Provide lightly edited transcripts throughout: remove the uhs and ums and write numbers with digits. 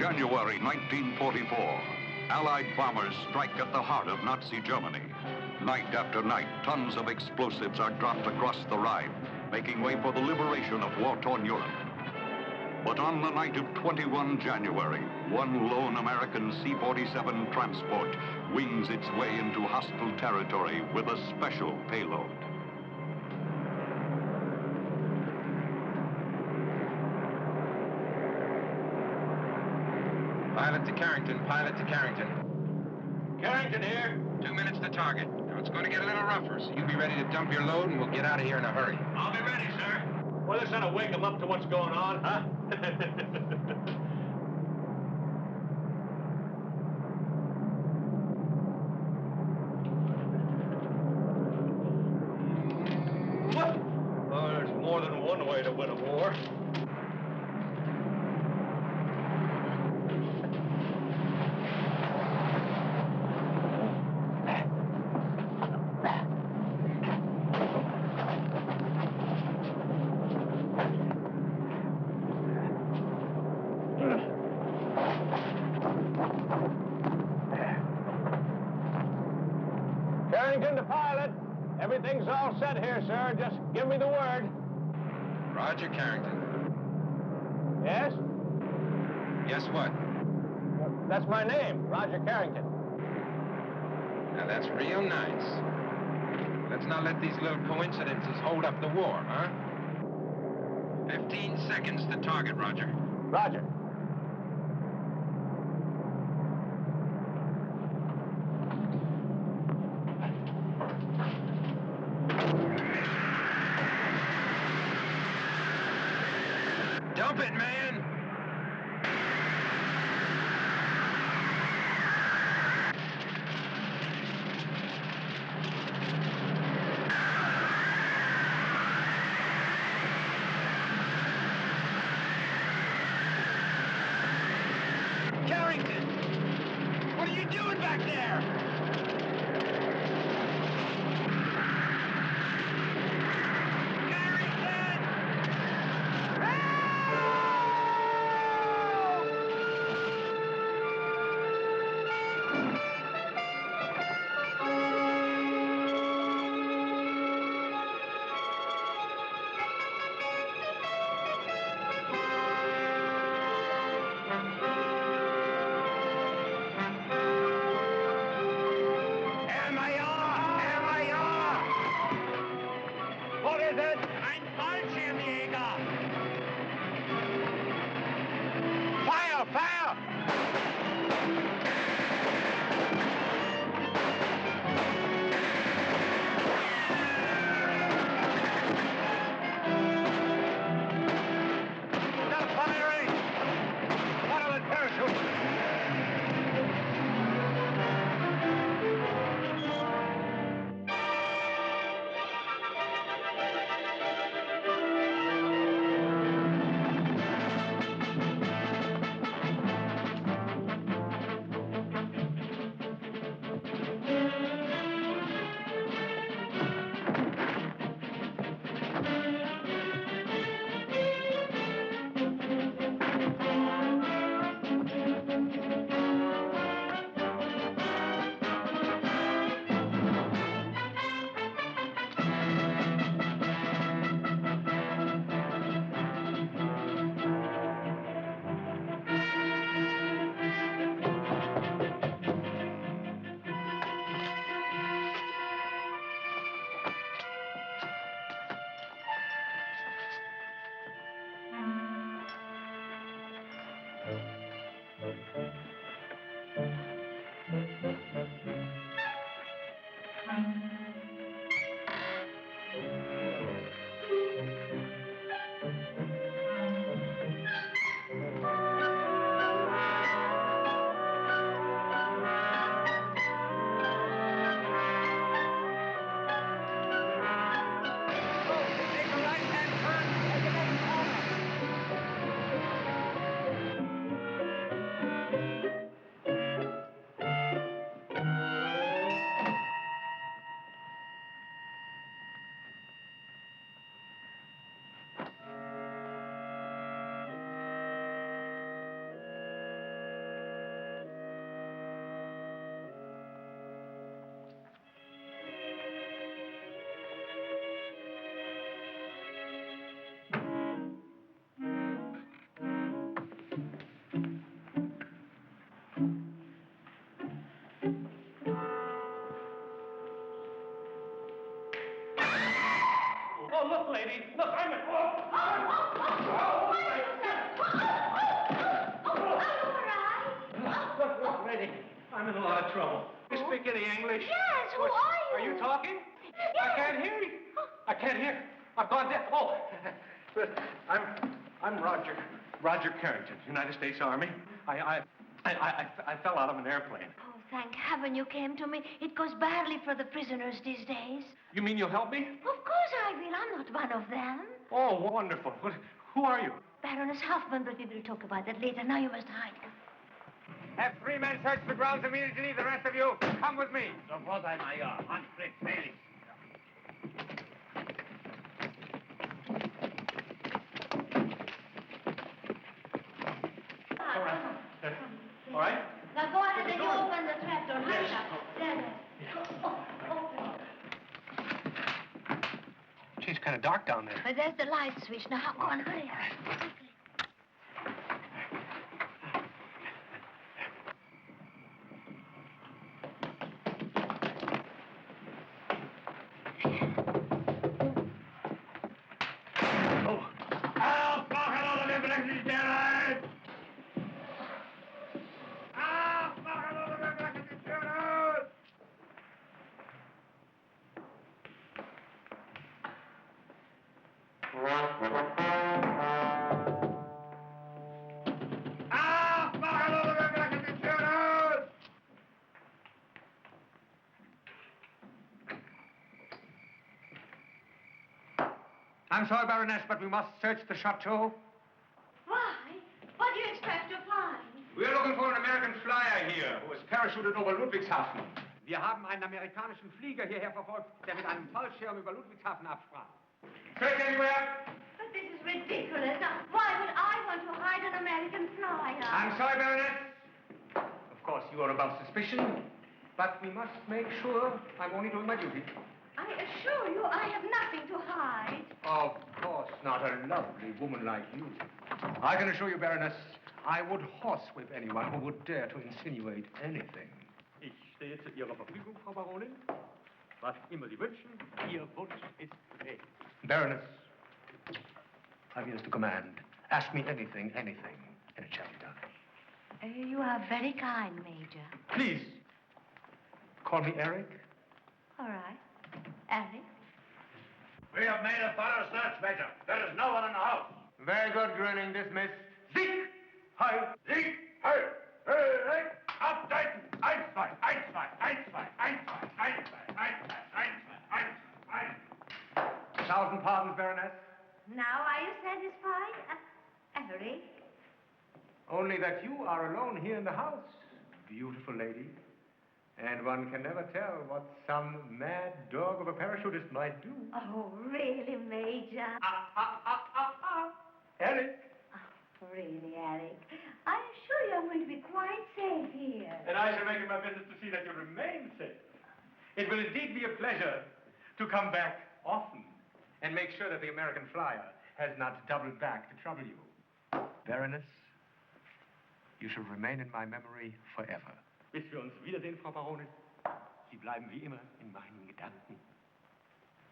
January 1944. Allied bombers strike at the heart of Nazi Germany. Night after night, tons of explosives are dropped across the Rhine, making way for the liberation of war-torn Europe. But on the night of 21 January, one lone American C-47 transport wings its way into hostile territory with a special payload. Pilot to Carrington, pilot to Carrington. Carrington here. 2 minutes to target. Now it's going to get a little rougher, so you be ready to dump your load and we'll get out of here in a hurry. I'll be ready, sir. Well, this ought to wake him up to what's going on, huh? Oh, there's more than one way to win a war. Carrington to pilot. Everything's all set here, sir. Just give me the word. Roger, Carrington. Yes? Guess what? Well, that's my name, Roger Carrington. Now that's real nice. Let's not let these little coincidences hold up the war, huh? 15 seconds to target, Roger. Roger. Dump it, man! Carrington! What are you doing back there? lady. Look, I'm at... Look, lady. I'm in a lot of trouble. You speak any English? Yes, who are you? Are you talking? Yes. I can't hear you. I can't hear. I've gone deaf. Oh, I'm Roger. Roger Carrington, United States Army. I fell out of an airplane. Oh, thank heaven you came to me. It goes badly for the prisoners these days. You mean you'll help me? Of course I will. I'm not one of them. Oh, wonderful. Who are you? Baroness Hoffman, but we will talk about that later. Now you must hide. Have 3 men search the grounds immediately. The rest of you, come with me. Sofort ein Major. Handschrift fällig. All right? Now go ahead and you open the trapdoor. Hurry up. There. Gee, it's kind of dark down there. But there's the light switch. Now go on, hurry up. Quickly. I'm sorry, Baroness, but we must search the chateau. Why? What do you expect to find? We're looking for an American flyer here who was parachuted over Ludwigshafen. Wir haben einen amerikanischen Flieger hierher verfolgt, der mit einem Fallschirm über Ludwigshafen absprang. Search anywhere? But this is ridiculous. Now, why would I want to hide an American flyer? I'm sorry, Baroness. Of course, you are above suspicion, but we must make sure I'm only doing my duty. I assure you I have nothing to hide. Of course not, a lovely woman like you. I can assure you, Baroness, I would horsewhip anyone who would dare to insinuate anything. Ich stehe zu Ihrer Verfügung, Frau Baronin. Was immer Sie wünschen, Ihr Wunsch ist Befehl. Baroness, I'm yours to command. Ask me anything, and it shall be done. You are very kind, Major. Please, call me Eric. All right. Eric? We have made a thorough search, Major. There is no one in the house. Very good, grinning, dismissed. Sieg! Hi! Sieg! Hey! Hey! Hey! Abseiten! 1, 2, 1, 2, 1, 2, 1, 2, 1, 2, 1, 2, 1, 2, 1, 2, 1. 1,000 pardons, Baroness. Now are you satisfied? Eric? Only that you are alone here in the house, beautiful lady. And one can never tell what some mad dog of a parachutist might do. Oh, really, Major? Eric. Oh, really, Eric? I assure you I'm going to be quite safe here. And I shall make it my business to see that you remain safe. It will indeed be a pleasure to come back often And make sure that the American flyer has not doubled back to trouble you. Baroness, you shall remain in my memory forever. Bis wir uns wiedersehen, Frau Baronin. Sie bleiben wie immer in meinen Gedanken.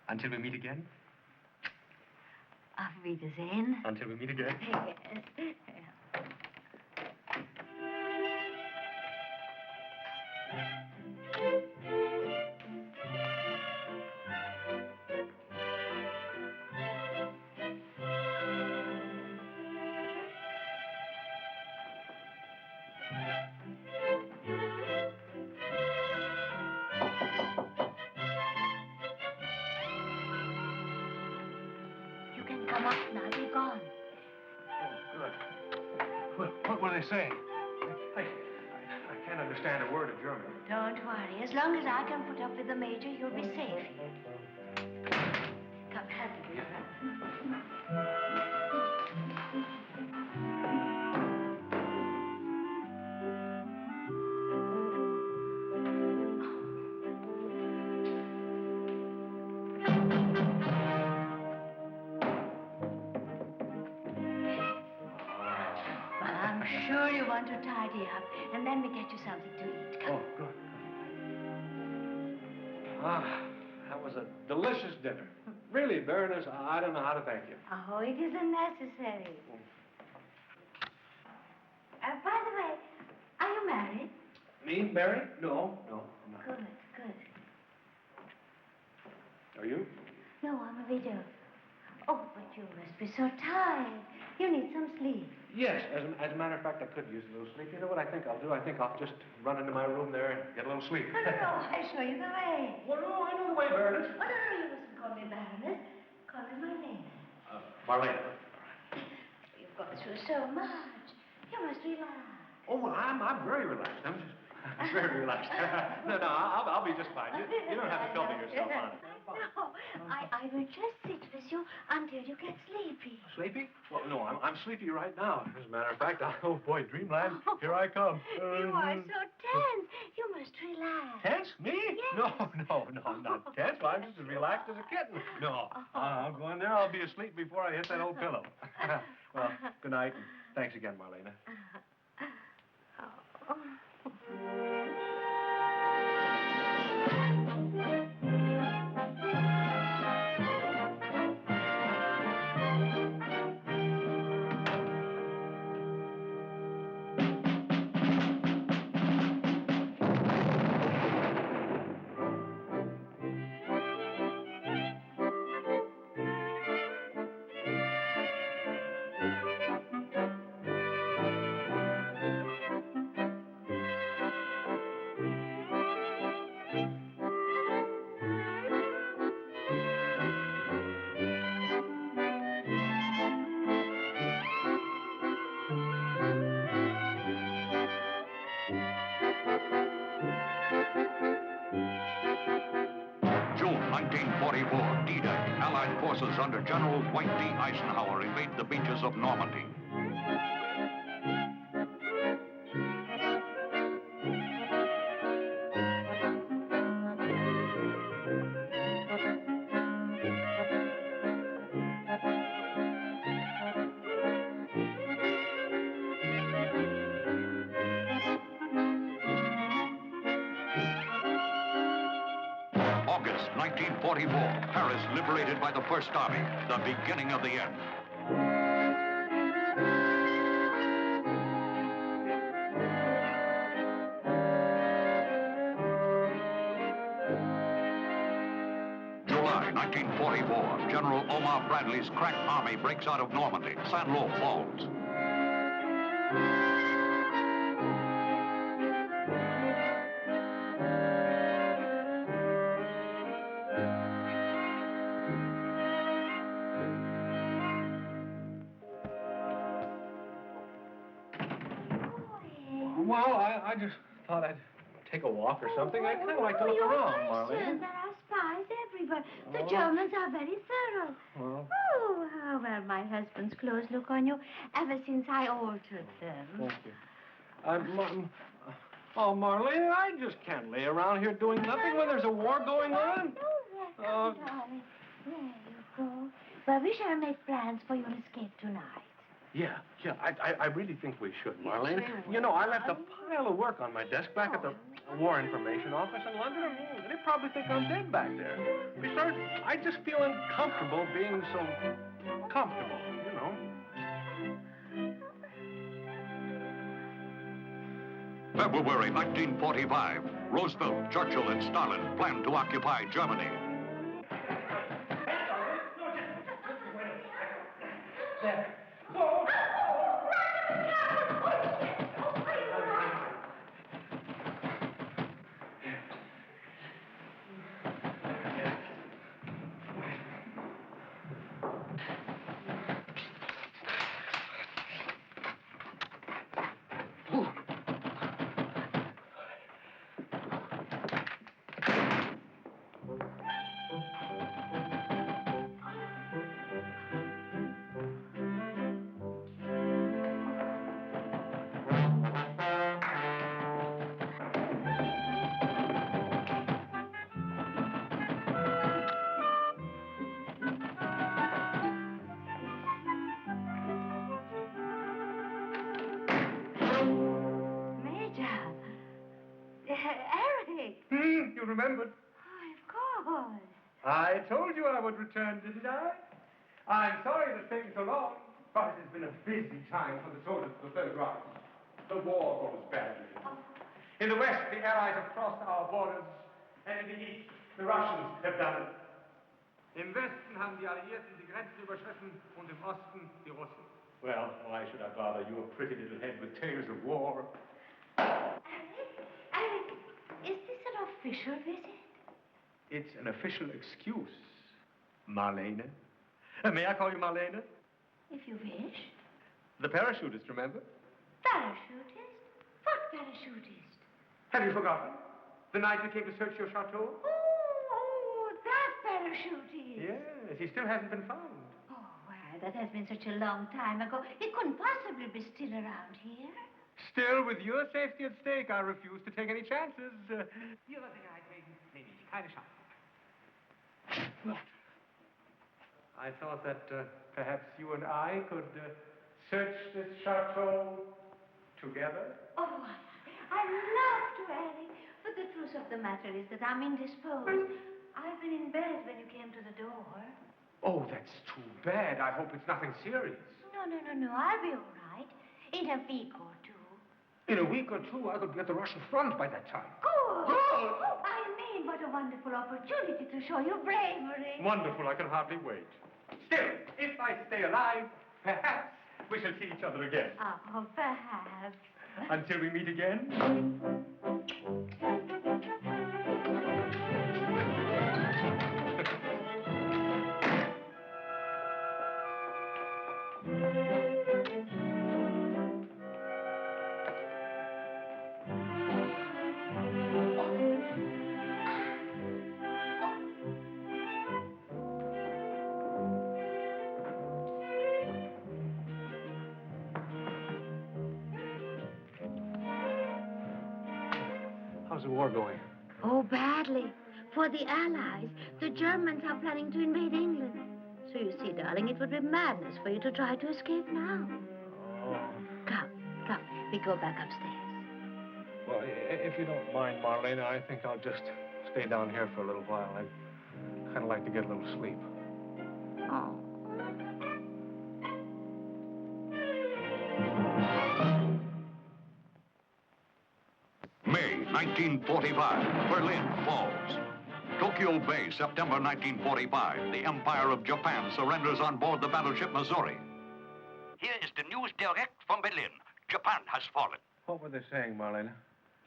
Until we meet again? Auf Wiedersehen. Until we meet again? Yes. You can come up now. They're gone. Oh, good. What were they saying? I can't understand a word of German. Don't worry. As long as I can put up with the Major, you'll be safe here. Come, help me, I'm sure you want to tidy up, and then we get you something to eat. Come. Oh, good. Ah, that was a delicious dinner. Really, Baroness, I don't know how to thank you. Oh, it isn't necessary. By the way, are you married? Me, married? No, I'm not. Good, good. Are you? No, I'm a widow. Oh, but you must be so tired. You need some sleep. Yes, as a matter of fact, I could use a little sleep. You know what I think I'll do? I think I'll just run into my room there and get a little sleep. No, I'll show you the way. Well, no, I know the way, Baroness. Oh, no, you mustn't call me Baroness. Call me Marlene. Marlene. You've gone through so much. You must relax. Oh, well, I'm very relaxed. I'm very relaxed. No, I'll be just fine. You don't have to trouble yourself, honey. No, I will just sit with you until you get sleepy. Sleepy? Well, no, I'm sleepy right now. As a matter of fact, oh, boy, dreamland, here I come. You are so tense. You must relax. Tense? Me? Yes. No, I'm not tense. Well, I'm just as relaxed as a kitten. No, I'll go in there. I'll be asleep before I hit that old pillow. Well, good night, and thanks again, Marlena. June 1944, D-Day. Allied forces under General Dwight D. Eisenhower invade the beaches of Normandy. August 1944, Paris liberated by the First Army, the beginning of the end. July 1944, General Omar Bradley's crack army breaks out of Normandy. Saint-Lô falls. Well, I just thought I'd take a walk or something. I kind of like to look around, Marlene. There are spies everywhere. The Germans are very thorough. Well. Oh, how well my husband's clothes look on you ever since I altered them. Thank you. Marlene, I just can't lay around here doing nothing when there's a war going on. Oh, darling. There you go. Well, we shall make plans for your escape tonight. Yeah, I really think we should, Marlene. You know, I left a pile of work on my desk back at the War Information Office in London, and they probably think I'm dead back there. Besides, I just feel uncomfortable being so comfortable, you know. February 1945, Roosevelt, Churchill, and Stalin plan to occupy Germany. Eric. You remembered? Oh, of course. I told you I would return, didn't I? I'm sorry it's taken so long, but it has been a busy time for the soldiers of the Third Reich. The war goes badly. In the West, the Allies have crossed our borders, and in the East, the Russians have done it. Im Westen haben die Alliierten die Grenzen überschritten und im Osten die Russen. Well, why should I bother your pretty little head with tales of war? Alec, is this an official visit? It's an official excuse, Marlene. May I call you Marlene? If you wish. The parachutist, remember? Parachutist? What parachutist? Have you forgotten? The night we came to search your chateau? Oh, that parachutist. Yes, he still hasn't been found. Oh, well, that has been such a long time ago. He couldn't possibly be still around here. Still, with your safety at stake, I refuse to take any chances. Ihre Sicherheit wegen nehme ich keine Chance. I thought that perhaps you and I could search this chateau together. Oh, I'd love to, Alec. But the truth of the matter is that I'm indisposed. I've been in bed when you came to the door. Oh, that's too bad. I hope it's nothing serious. No. I'll be all right. In a week or two. In a week or two, I could be at the Russian front by that time. Good. I mean, what a wonderful opportunity to show your bravery. Wonderful. I can hardly wait. Still, if I stay alive, perhaps we shall see each other again. Oh, perhaps. Until we meet again. How's the war going? Oh, badly. For the Allies, the Germans are planning to invade England. So you see, darling, it would be madness for you to try to escape now. Oh. Come. We go back upstairs. Well, if you don't mind, Marlene, I think I'll just stay down here for a little while. I'd kind of like to get a little sleep. Oh. May 1945, Berlin falls. Tokyo Bay, September 1945. The Empire of Japan surrenders on board the battleship Missouri. Here is the news direct from Berlin. Japan has fallen. What were they saying, Marlene?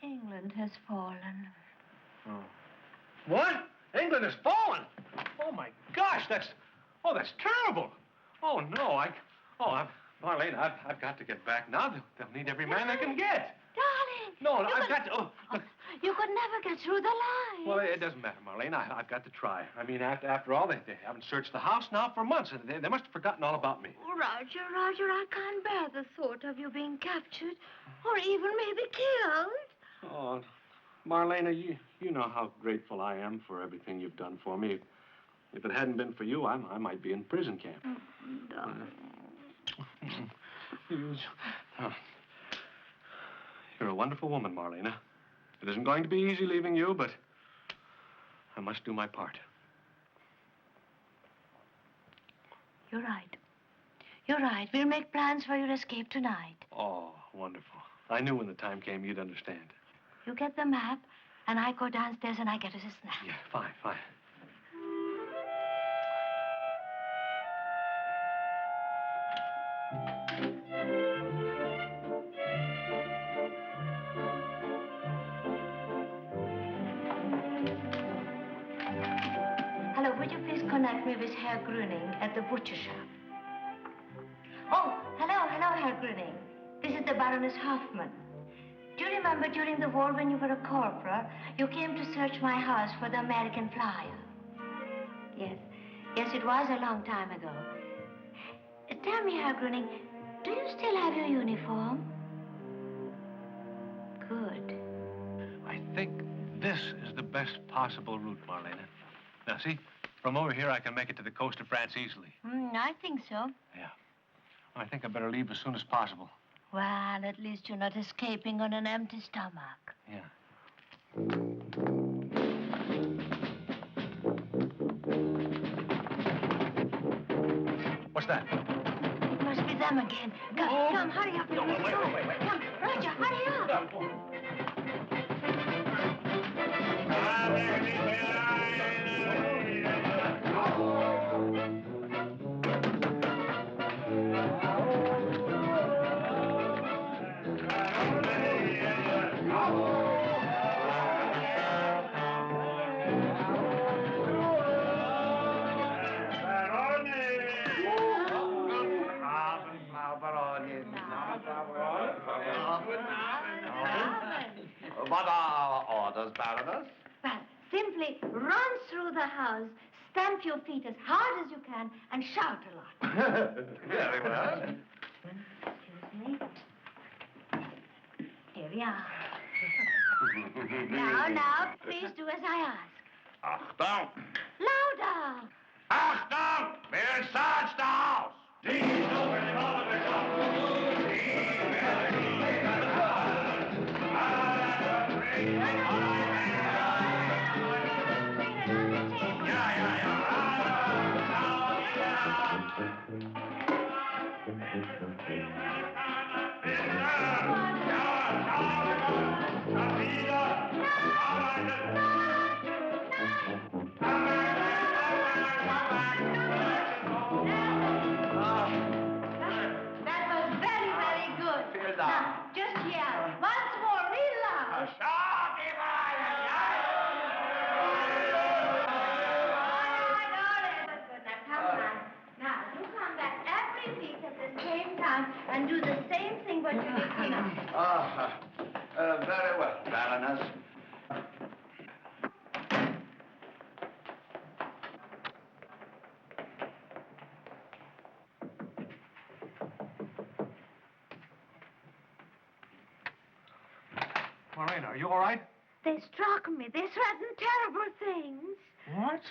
England has fallen. Oh. What? England has fallen? Oh, my gosh, that's terrible. Oh, no, Marlene, I've got to get back now. They'll need every man they can get. Darling! No, I've got to, look. You could never get through the line. Well, it doesn't matter, Marlene. I've got to try. I mean, after all, they haven't searched the house now for months, and they must have forgotten all about me. Oh, Roger, I can't bear the thought of you being captured or even maybe killed. Oh, Marlena, you know how grateful I am for everything you've done for me. If it hadn't been for you, I might be in prison camp. Oh, darling. You're a wonderful woman, Marlena. It isn't going to be easy leaving you, but I must do my part. You're right. We'll make plans for your escape tonight. Oh, wonderful. I knew when the time came you'd understand. You get the map, and I go downstairs and I get us a snack. Yeah, fine. Hello, would you please connect me with Herr Grüning at the butcher shop? Oh, hello, Herr Grüning. This is the Baroness Hoffman. Do you remember during the war when you were a corporal, you came to search my house for the American flyer? Yes, it was a long time ago. Tell me, Herr Grüning, do you still have your uniform? Good. I think this is the best possible route, Marlena. Now, see, from over here I can make it to the coast of France easily. I think so. Yeah. I think I better leave as soon as possible. Well, at least you're not escaping on an empty stomach. Yeah. What's that? It must be them again. Come, hurry up. No, wait. Come, Roger, hurry up. What are our orders, Baroness? Well, simply run through the house, stamp your feet as hard as you can, and shout a lot. Very well. Excuse me. Here we are. Now, please do as I ask. Achtung! Louder! Achtung! We'll search the house! Now, just yell. Once more, real loud. Now, you come back every week at the same time and do the same thing what you did tonight. Very well, Baroness. Marlena, are you all right? They struck me. They threatened terrible things. What?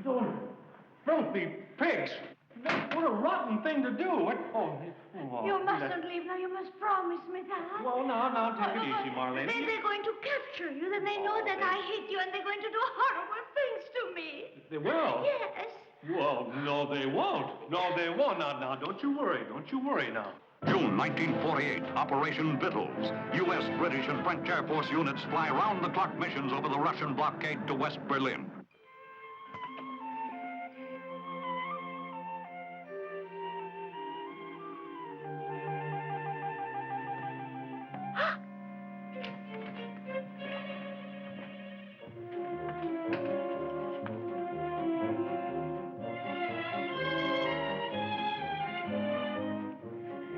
Those filthy pigs. What a rotten thing to do. You mustn't leave now. You must promise me that. Well, now, take it easy, Marlena. Then they're going to capture you. Then they know that I hate you, and they're going to do horrible things to me. They will? Yes. Well, no, they won't. No, they won't. Now, don't you worry. Don't you worry now. June 1948, Operation Vittles. U.S., British, and French Air Force units fly round-the-clock missions over the Russian blockade to West Berlin.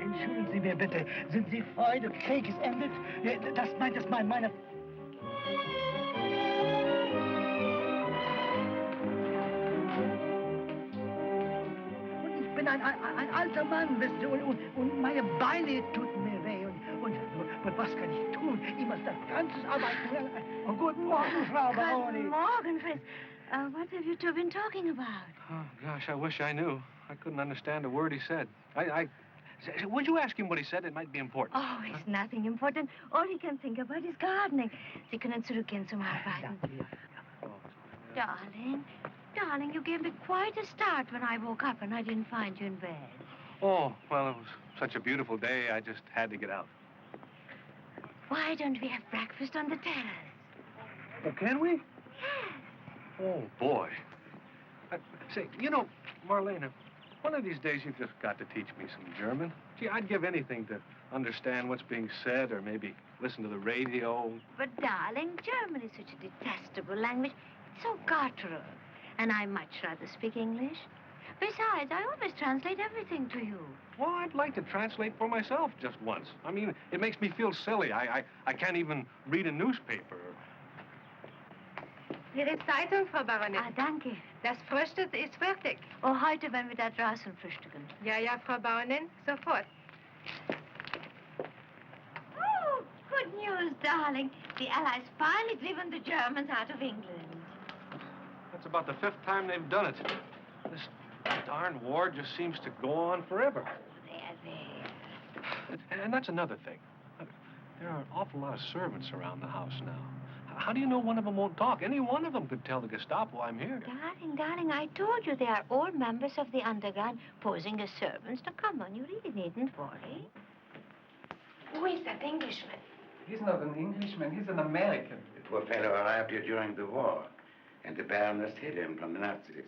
Entschuldigen Sie mir bitte, sind Sie Freude? Krieg ist endet? Das meine... Und ich bin ein alter Mann, wisst ihr, und meine Beine tun mir weh. Und was kann ich tun? Ich muss das ganze Arbeiten... Oh, guten Morgen, Frau Baroness. Good morning, Fritz. What have you two been talking about? Oh, gosh, I wish I knew. I couldn't understand a word he said. Would you ask him what he said? It might be important. Oh, it's nothing important. All he can think about is gardening. Sie können zurückgehen zum Arbeiten. Darling, you gave me quite a start when I woke up and I didn't find you in bed. Oh, well, it was such a beautiful day, I just had to get out. Why don't we have breakfast on the terrace? Oh, can we? Yes. Oh, boy. Say, you know, Marlena, one of these days you've just got to teach me some German. Gee, I'd give anything to understand what's being said or maybe listen to the radio. But, darling, German is such a detestable language. It's so guttural. And I much rather speak English. Besides, I always translate everything to you. Well, I'd like to translate for myself just once. I mean, it makes me feel silly. I can't even read a newspaper. Ihre Zeitung, Frau Baroness. Ah, danke. Das Frühstück ist fertig. Oh, heute werden wir da draußen frühstücken. Ja, Frau Baronin, sofort. Oh, good news, darling. The Allies finally driven the Germans out of England. That's about the 5th time they've done it. This darn war just seems to go on forever. There. And that's another thing. There are an awful lot of servants around the house now. How do you know one of them won't talk? Any one of them could tell the Gestapo I'm here. Darling, I told you they are all members of the underground posing as servants. Now, come on, you really needn't worry. Who is that Englishman? He's not an Englishman, he's an American. The poor fellow arrived here during the war, and the Baroness hid him from the Nazis.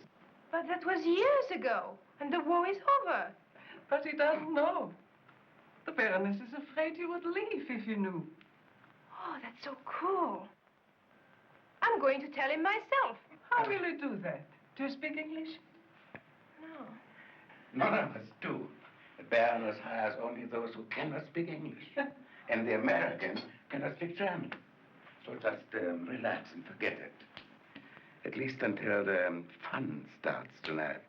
But that was years ago, and the war is over. But he doesn't know. The Baroness is afraid you would leave if you knew. Oh, that's so cool. I'm going to tell him myself. How will you do that? Do you speak English? No. None of us do. The Baroness hires only those who cannot speak English. And the American cannot speak German. So just relax and forget it. At least until the fun starts tonight.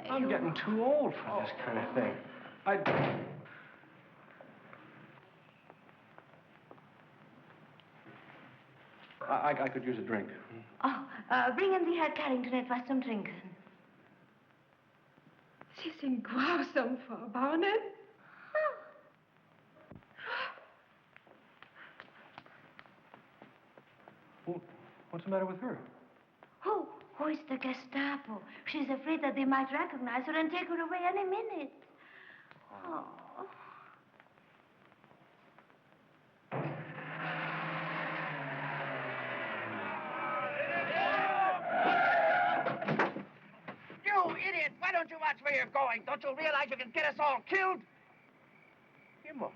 I'm getting too old for this kind of thing. I could use a drink. Oh, bring in the Herr Carrington etwas zum Trinken. Sie sind grausam, Frau Baroness. What's the matter with her? Who is the Gestapo? She's afraid that they might recognize her and take her away any minute. Oh. You idiot! Why don't you watch where you're going? Don't you realize you can get us all killed? Himmel.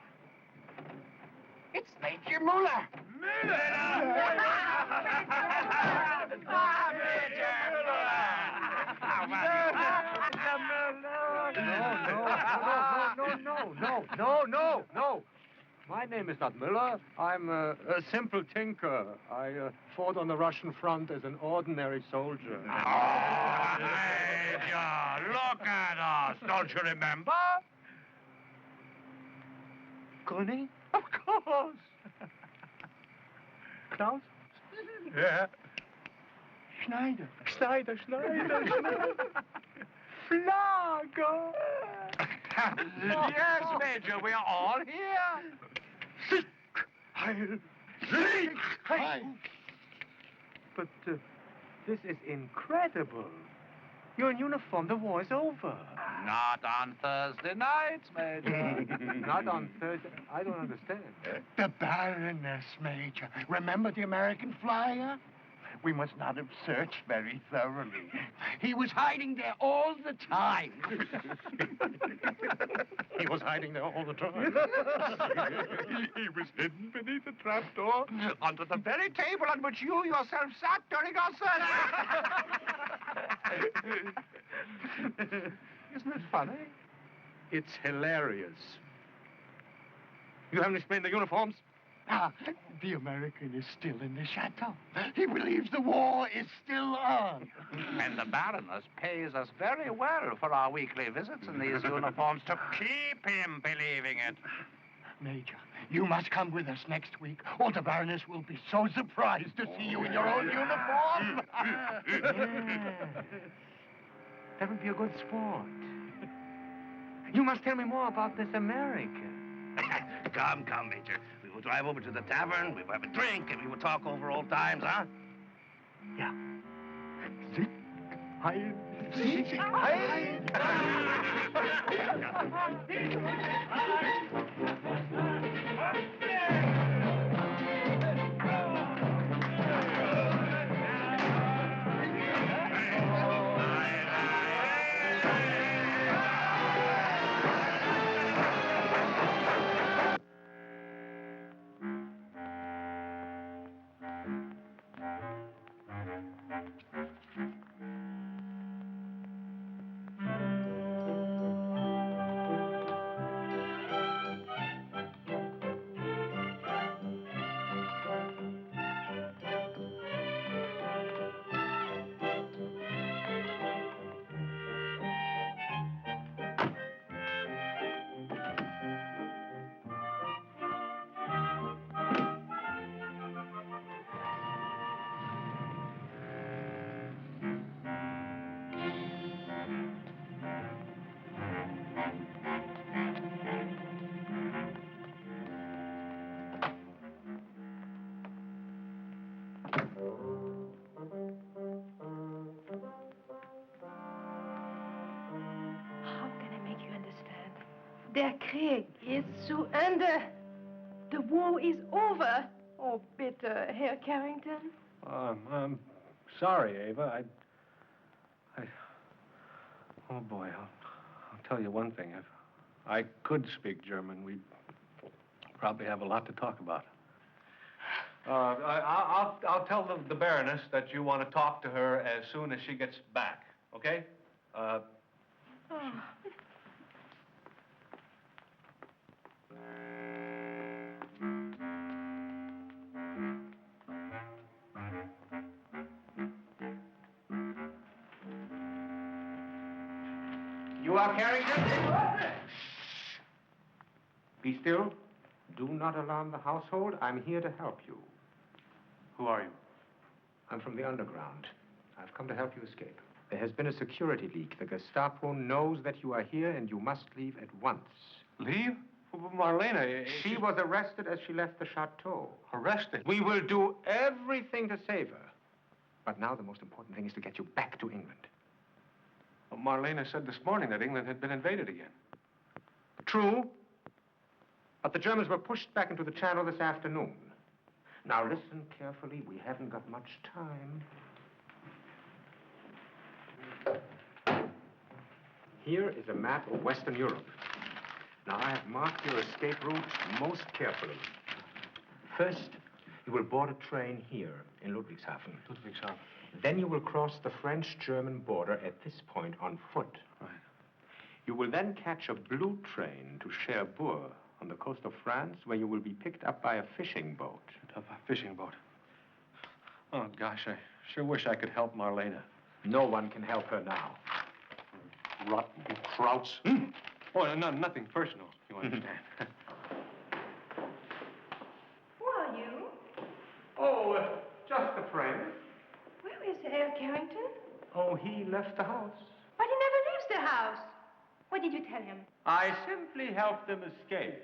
It's Major Muller. No. My name is not Müller. I'm a simple tinker. I fought on the Russian front as an ordinary soldier. Major, look at us. Don't you remember? Grüning? Of course. Klaus? Yeah. Schneider. Flagger. Yes, Major, we are all here. Sieg Heil. But this is incredible. You're in uniform. The war's over. Not on Thursday nights, Major. Not on Thursday. I don't understand. The Baroness, Major. Remember the American flyer? We must not have searched very thoroughly. He was hiding there all the time. He was hiding there all the time. He was hidden beneath a trapdoor under the very table on which you yourself sat during our search. Isn't it funny? It's hilarious. You haven't explained the uniforms? The American is still in the chateau. He believes the war is still on. And the Baroness pays us very well for our weekly visits in these uniforms to keep him believing it. Major, you must come with us next week, or the Baroness will be so surprised to see you in your own uniform. That would be a good sport. You must tell me more about this American. Come, Major. We will drive over to the tavern, we will have a drink, and we will talk over old times, huh? Yeah. See? Hi. See? Hi. Der Krieg ist zu Ende. The war is over. Oh, bitte, Herr Carrington. I'm sorry, Ava. Oh, boy, I'll tell you one thing. If I could speak German, we'd probably have a lot to talk about. I'll tell the Baroness that you want to talk to her as soon as she gets back, okay? You are Carrington? Shh. Be still. Do not alarm the household. I'm here to help you. Who are you? I'm from the underground. I've come to help you escape. There has been a security leak. The Gestapo knows that you are here, and you must leave at once. Leave? Marlena... She was arrested as she left the chateau. Arrested? We will do everything to save her. But now the most important thing is to get you back to England. Well, Marlena said this morning that England had been invaded again. True. But the Germans were pushed back into the Channel this afternoon. Now listen carefully. We haven't got much time. Here is a map of Western Europe. Now, I have marked your escape route most carefully. First, you will board a train here in Ludwigshafen. Ludwigshafen. Then you will cross the French-German border at this point on foot. Right. You will then catch a blue train to Cherbourg on the coast of France, where you will be picked up by a fishing boat. A fishing boat? Oh, gosh, I sure wish I could help Marlena. No one can help her now. Rotten krauts. Oh, no, nothing personal, you understand. Who are you? Oh, just a friend. Where is Herr Carrington? Oh, he left the house. But he never leaves the house. What did you tell him? I simply helped him escape.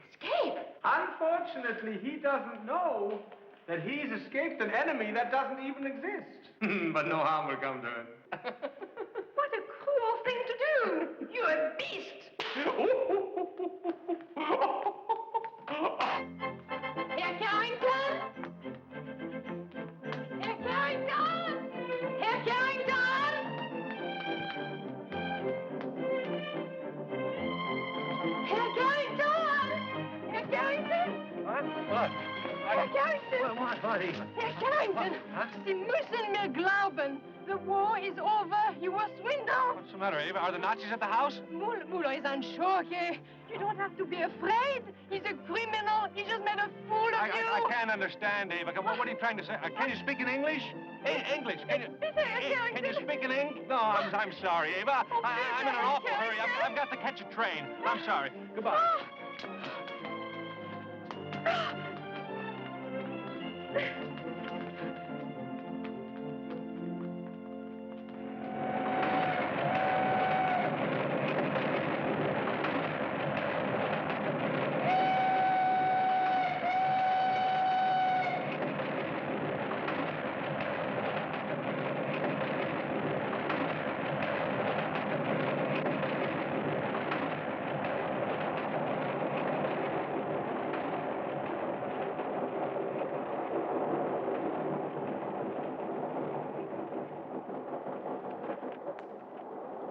Escape? Unfortunately, he doesn't know that he's escaped an enemy that doesn't even exist. But no harm will come to him. What a cruel thing to do! You're a beast! Herr Carrington? Herr Carrington? Herr Carrington? Herr Carrington? Herr Carrington? What? Herr Carrington? What, Herr Carrington, Sie müssen mir glauben. The war is over. You were swindled. What's the matter, Ava? Are the Nazis at the house? Muller is unsure. You don't have to be afraid. He's a criminal. He just made a fool of you. I can't understand, Ava. What are you trying to say? Can you speak in English? English? Can you speak in English? No, I'm sorry, Ava. I'm in an awful hurry. I've got to catch a train. I'm sorry. Goodbye.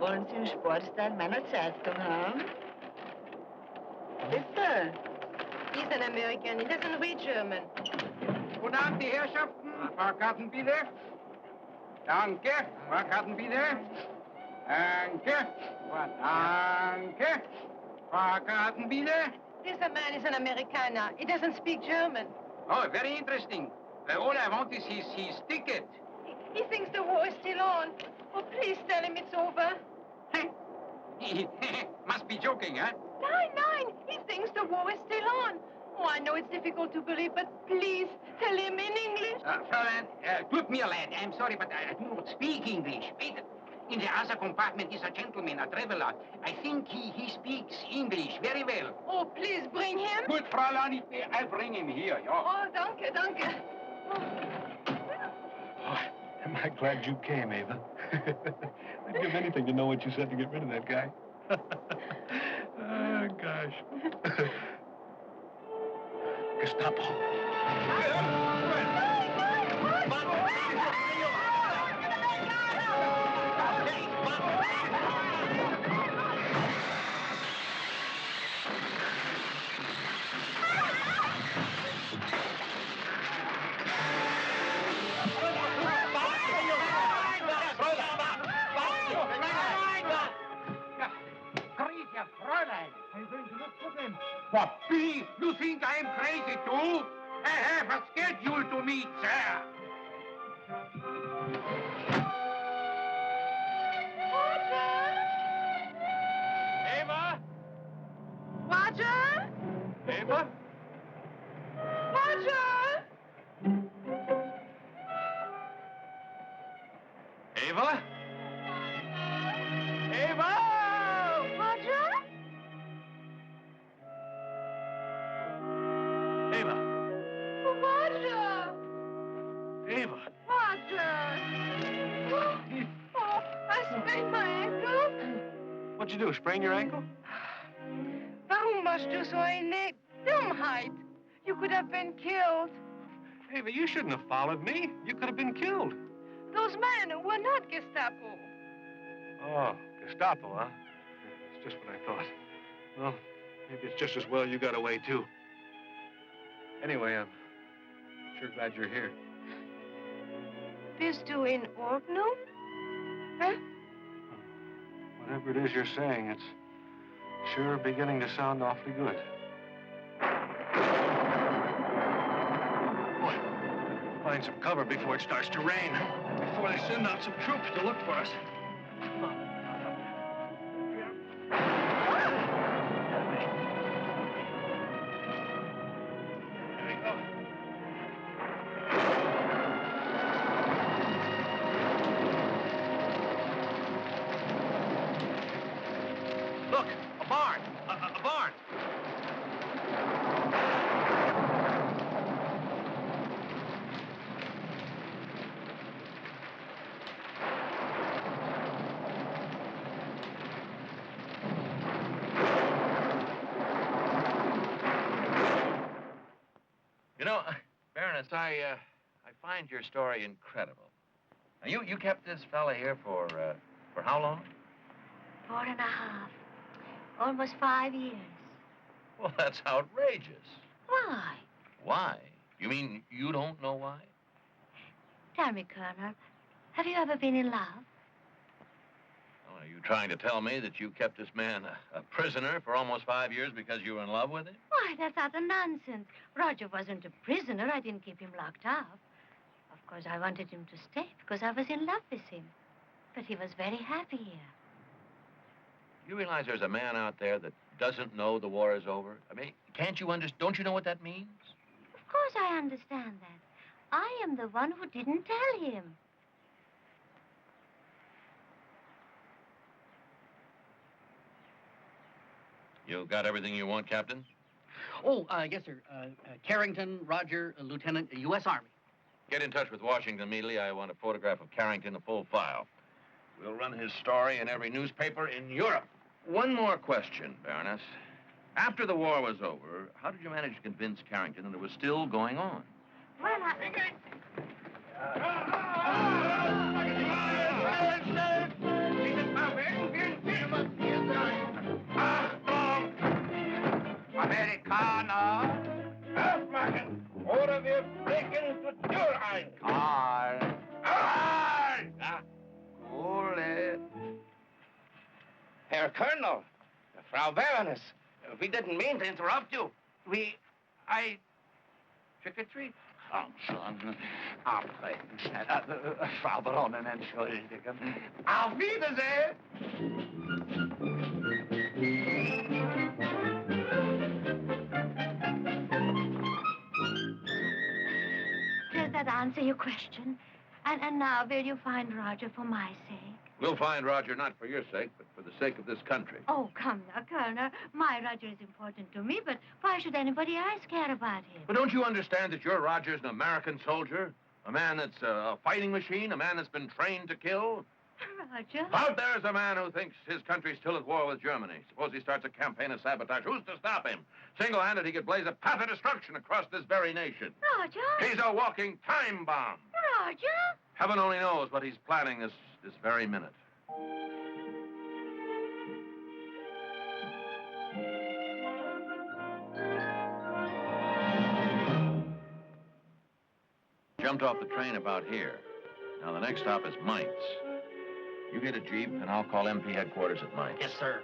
Wollen Sie einen Sportteil meiner Zeitung haben? Bitte. He's an American. He doesn't read German. Guten Abend, die Herrschaften. Fahrkarten bitte. Danke. Fahrkarten bitte. Danke. Danke. Fahrkarten bitte. This man is an Amerikaner. He doesn't speak German. Oh, very interesting. All I want is his ticket. He thinks the war is still on. Oh, please tell him it's over. Must be joking, huh? Nein. He thinks the war is still on. Oh, I know it's difficult to believe, but please tell him in English. Fräulein, tut mir leid. I'm sorry, but I do not speak English. In the other compartment is a gentleman, a traveler. I think he speaks English very well. Oh, please bring him. Good, Fräulein, I'll bring him here, yeah. Oh, danke. Oh, am I glad you came, Ava. I'd give anything to know what you said to get rid of that guy. Oh, gosh. Gestapo. Fräulein. Are you going to look for them? What, me? You think I am crazy too? I have a schedule to meet, sir. Ava? Roger? Ava? Roger? Ava? Ava? Roger? Ava? Roger? Ava? Roger? Oh, I sprained my ankle. What'd you do, sprain your ankle? Warum machst du so eine Dummheit? You could have been killed. Ava, you shouldn't have followed me. You could have been killed. Those men were not Gestapo. Oh, Gestapo, huh? That's just what I thought. Well, maybe it's just as well you got away, too. Anyway, I'm sure glad you're here. Bist du in Ordnung? Huh? Whatever it is you're saying, it's sure beginning to sound awfully good. Boy, find some cover before it starts to rain. Before they send out some troops to look for us. Look, a barn! A barn! You know, Baroness, I find your story incredible. Now, you kept this fella here for how long? 4.5. Almost 5 years. Well, that's outrageous. Why? Why? You mean you don't know why? Tell me, Colonel, have you ever been in love? Oh, are you trying to tell me that you kept this man a prisoner for almost 5 years because you were in love with him? Why, that's utter nonsense. Roger wasn't a prisoner. I didn't keep him locked up. Of course, I wanted him to stay because I was in love with him. But he was very happy here. You realize there's a man out there that doesn't know the war is over? I mean, don't you know what that means? Of course I understand that. I am the one who didn't tell him. You got everything you want, Captain? Oh, yes, sir. Carrington, Roger, Lieutenant, U.S. Army. Get in touch with Washington immediately. I want a photograph of Carrington, a full file. We'll run his story in every newspaper in Europe. One more question, Baroness. After the war was over, how did you manage to convince Carrington that it was still going on? Well, Dieses Verwenden wir Kana. Aufmachen, oder wir brechen die Tür ein. Karl. Karl! Cool it. Herr Colonel, Frau Baroness, we didn't mean to interrupt you. Trick or treat? Komm schon. Frau Baronin, entschuldigen. Auf Wiedersehen! Does that answer your question? And now, will you find Roger for my sake? We'll find Roger not for your sake, but for the sake of this country. Oh, come now, Colonel. My Roger is important to me, but why should anybody else care about him? But don't you understand that your Roger's an American soldier? A man that's a fighting machine? A man that's been trained to kill? Roger? Out there's a man who thinks his country's still at war with Germany. Suppose he starts a campaign of sabotage. Who's to stop him? Single-handed, he could blaze a path of destruction across this very nation. Roger? He's a walking time bomb. Roger? Heaven only knows what he's planning this very minute. Jumped off the train about here. Now, the next stop is Mainz. You get a Jeep, and I'll call MP headquarters at Mainz. Yes, sir.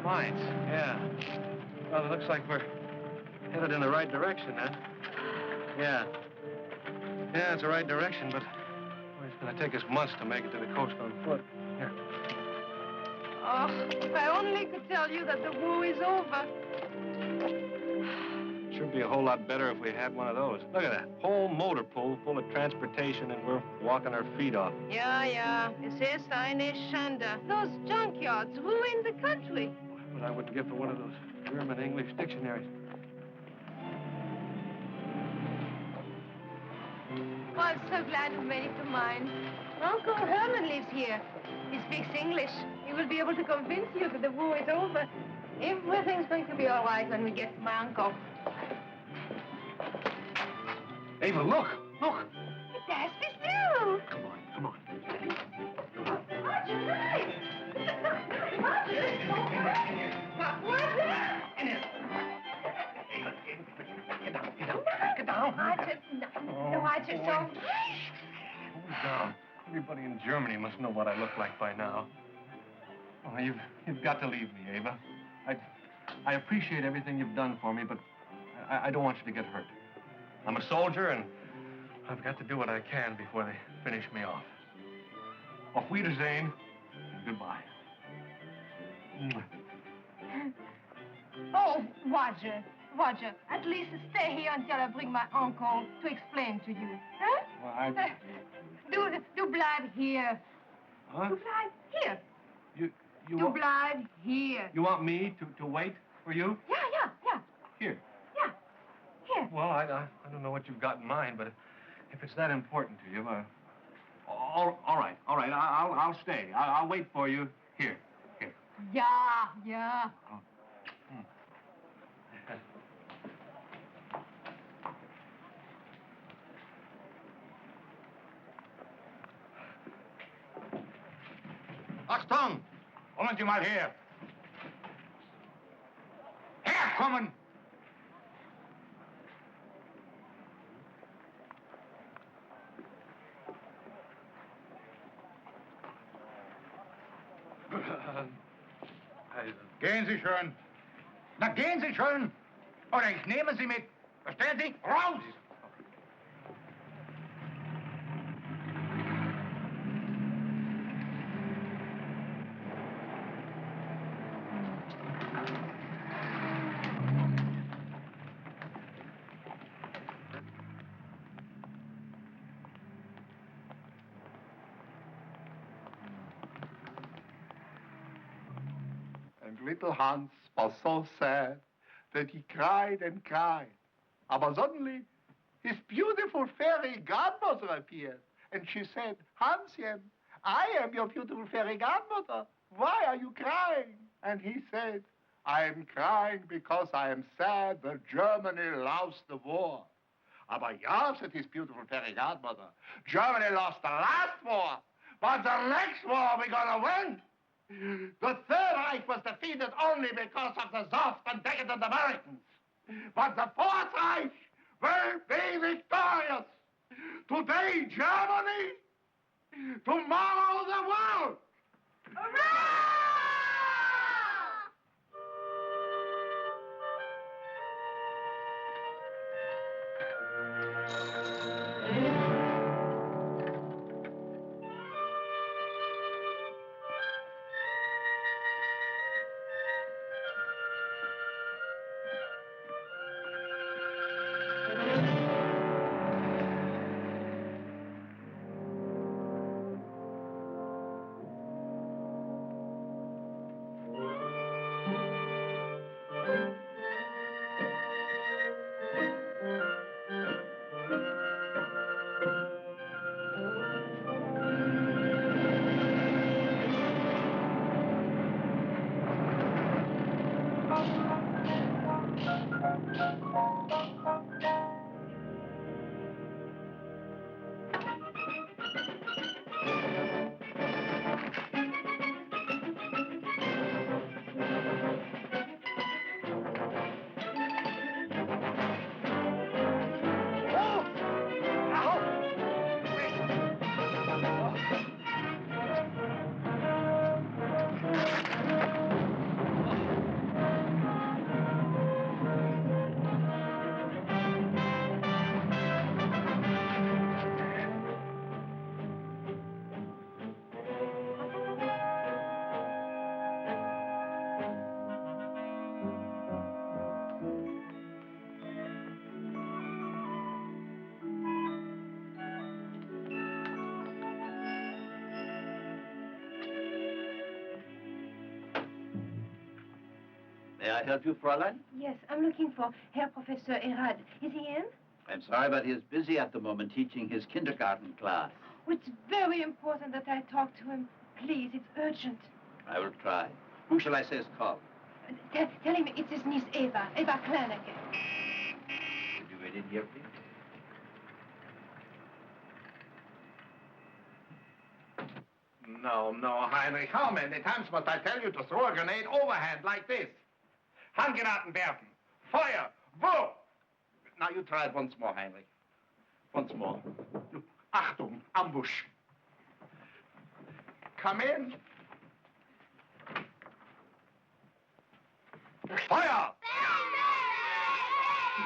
Mainz, yeah. Well, it looks like we're headed in the right direction, huh? Yeah. Yeah, it's the right direction, but well, it's going to take us months to make it to the coast on foot. Here. Oh, if I only could tell you that the war is over. Should be a whole lot better if we had one of those. Look at that. Whole motor pool full of transportation, and we're walking our feet off. Yeah. Es ist eine Schande. Those junkyards ruin the country. But I wouldn't give for one of those German-English dictionaries. Oh, I'm so glad you made it to mine. Uncle Herman lives here. He speaks English. He will be able to convince you that the war is over. Everything's going to be all right when we get to my uncle. Ava, look! Das bist du! Come on. Get down. Roger, so... Hold down. Everybody in Germany must know what I look like by now. Oh, you've got to leave me, Ava. I appreciate everything you've done for me, but I don't want you to get hurt. I'm a soldier, and I've got to do what I can before they finish me off. Auf Wiedersehen, and goodbye. Oh, Roger, at least stay here until I bring my uncle to explain to you. Huh? Well, Du bleib here. Huh? Du bleib here. You Du bleib here. You want me to wait for you? Yeah. Here. Yeah, here. Well, I don't know what you've got in mind, but if it's that important to you, all right. I'll stay. I'll wait for you here. Yeah. Oh. Achtung! Kommen Sie mal her! Herkommen! Gehen Sie schön. Na, gehen Sie schön. Oder ich nehme Sie mit. Verstehen Sie? Raus! And little Hans was so sad that he cried and cried. Aber suddenly, his beautiful fairy godmother appeared. And she said, Hanschen, I am your beautiful fairy godmother. Why are you crying? And he said, I am crying because I am sad that Germany lost the war. Aber ja, said his beautiful fairy godmother, Germany lost the last war, but the next war we're gonna win. The Third Reich was defeated only because of the soft and decadent Americans. But the Fourth Reich will be victorious. Today, Germany. Tomorrow, the world. Hurrah! May I help you, Fräulein? Yes, I'm looking for Herr Professor Erad. Is he in? I'm sorry, but he is busy at the moment teaching his kindergarten class. Oh, it's very important that I talk to him. Please, it's urgent. I will try. Who shall I say is called? Tell him it's his niece Eva Klemperer. Would you wait in here, please? No, Heinrich. How many times must I tell you to throw a grenade overhand like this? Handgranaten werfen. Feuer. Wo? Now you try it once more, Heinrich. Once more. Achtung, ambush. Come in. Feuer!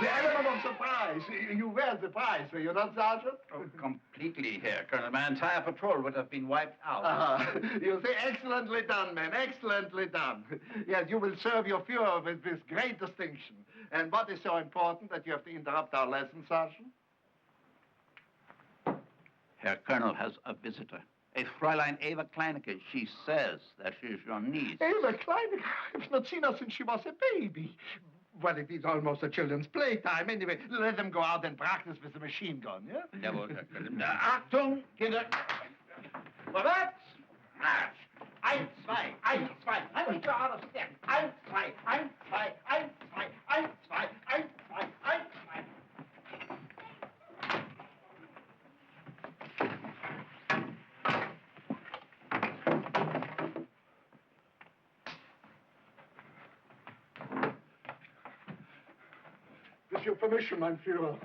The element of surprise. You were surprised, were you not, Sergeant? Oh, completely, Herr Colonel. My entire patrol would have been wiped out. You say, excellently done, man, excellently done. Yes, you will serve your Führer with great distinction. And what is so important that you have to interrupt our lesson, Sergeant? Herr Colonel has a visitor. A Fräulein Eva Kleinecke. She says that she's your niece. Eva Kleinecke? I've not seen her since she was a baby. Well, it is almost a children's playtime. Anyway, let them go out and practice with the machine gun, yeah? Jawohl, Herr Colonel. Achtung, Kinder. Vorwärts! Marsch! 1, 2, 1, 2. Heinrich, you're out of step. 1, 2, 1, 2, 1, 2, 1, 2, 1, 2, 1, 2. With your permission, mein Führer.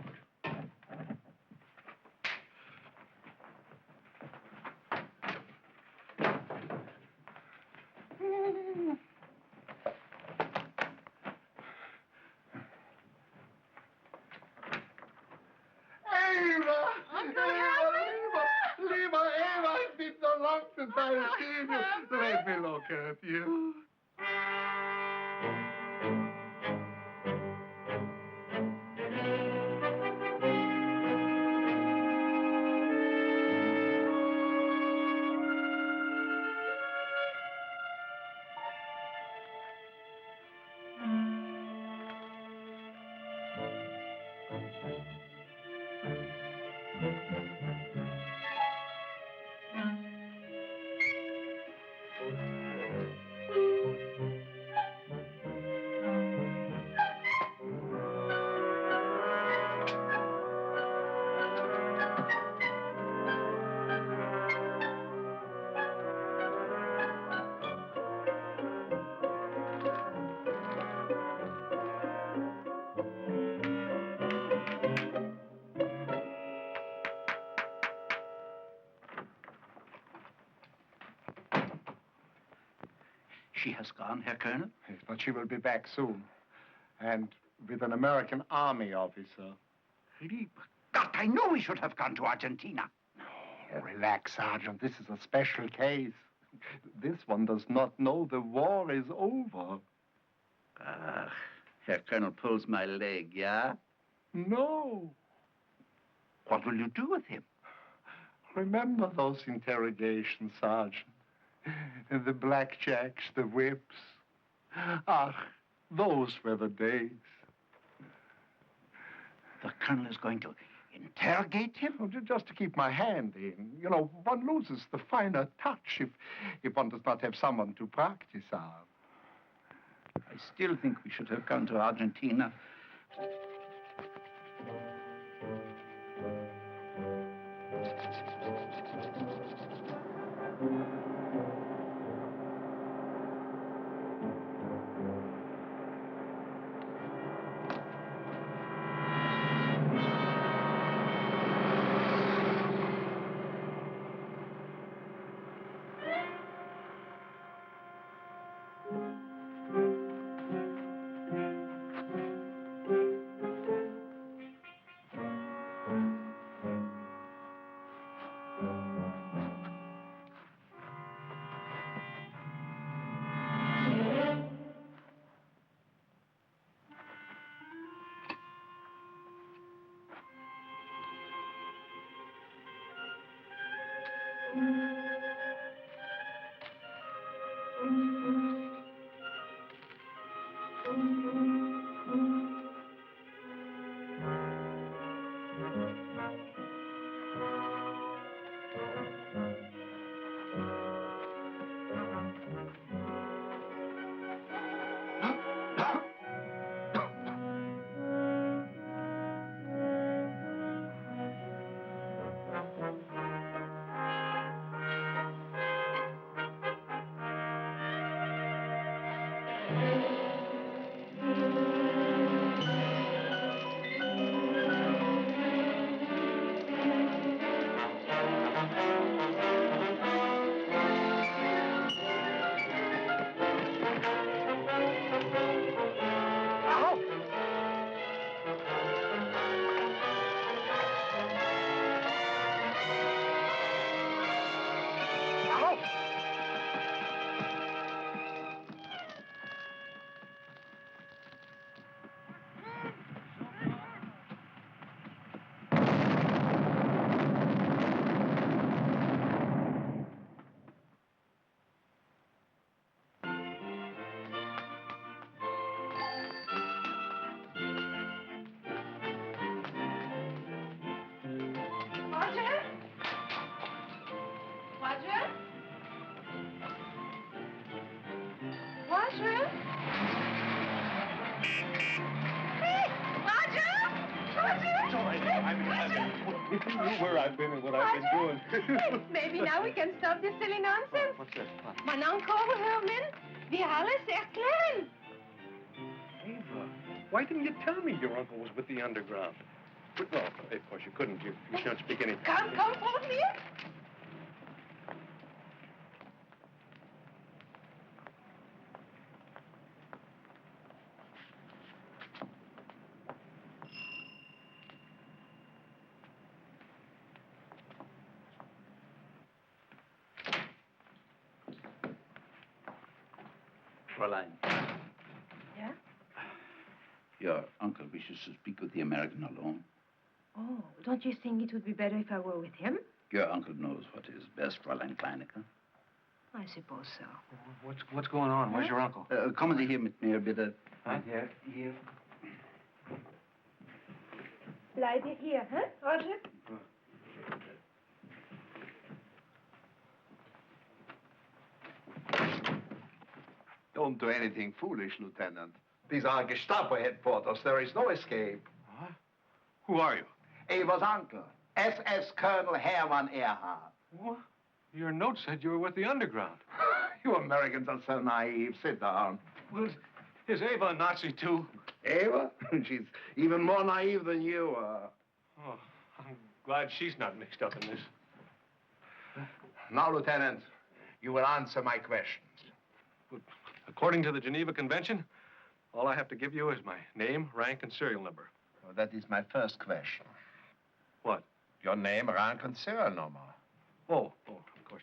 Eva, it's been so long since I've seen you. Let me look at you. She has gone, Herr Colonel? Yes, but she will be back soon. And with an American army officer. Really? God, I know we should have gone to Argentina. Oh, relax, Sergeant. This is a special case. This one does not know the war is over. Ah, Herr Colonel pulls my leg, yeah? No. What will you do with him? Remember those interrogations, Sergeant? The blackjacks, the whips. Ah, those were the days. The Colonel is going to interrogate him? Oh, just to keep my hand in. You know, one loses the finer touch if one does not have someone to practice on. I still think we should have gone to Argentina. If you knew where I've been and what I've been doing. Maybe now we can stop this silly nonsense. What's this? What? Mein Onkel, Herman, wir alles erklären. Ava, why didn't you tell me your uncle was with the underground? But, well, of course you couldn't. You can't speak any... Come, follow me. Fräulein. Yeah? Your uncle wishes to speak with the American alone. Oh, don't you think it would be better if I were with him? Your uncle knows what is best, Fräulein Kleinecke. I suppose so. What's going on? Where's your uncle? Kommen Sie hier mit mir, bitte. Huh? Hier. Bleibe hier, huh, Roger? Don't do anything foolish, Lieutenant. These are Gestapo headquarters. There is no escape. What? Who are you? Eva's uncle, SS Colonel Hermann Ehrhardt. What? Your note said you were with the underground. You Americans are so naive. Sit down. Well, is Eva a Nazi, too? Eva? She's even more naive than you are. Oh, I'm glad she's not mixed up in this. Now, Lieutenant, you will answer my questions. But according to the Geneva Convention, all I have to give you is my name, rank, and serial number. Well, that is my first question. What? Your name, rank, and serial number. Oh, of course.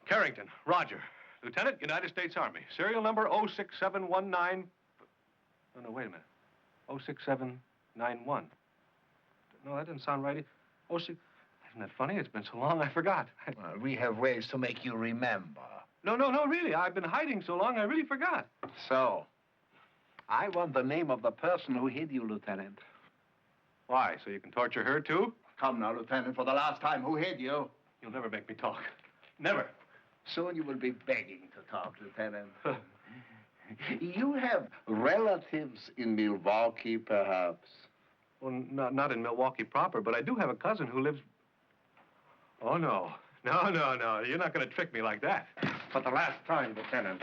Carrington, Roger. Lieutenant, United States Army. Serial number 06719... Oh, no, wait a minute. 06791. No, that didn't sound right. 06... Isn't that funny? It's been so long, I forgot. Well, we have ways to make you remember. No, really. I've been hiding so long, I really forgot. So, I want the name of the person who hid you, Lieutenant. Why? So you can torture her, too? Come now, Lieutenant, for the last time, who hid you? You'll never make me talk. Never. Soon you will be begging to talk, Lieutenant. You have relatives in Milwaukee, perhaps? Well, not in Milwaukee proper, but I do have a cousin who lives... Oh, no. No. You're not going to trick me like that. For the last time, Lieutenant,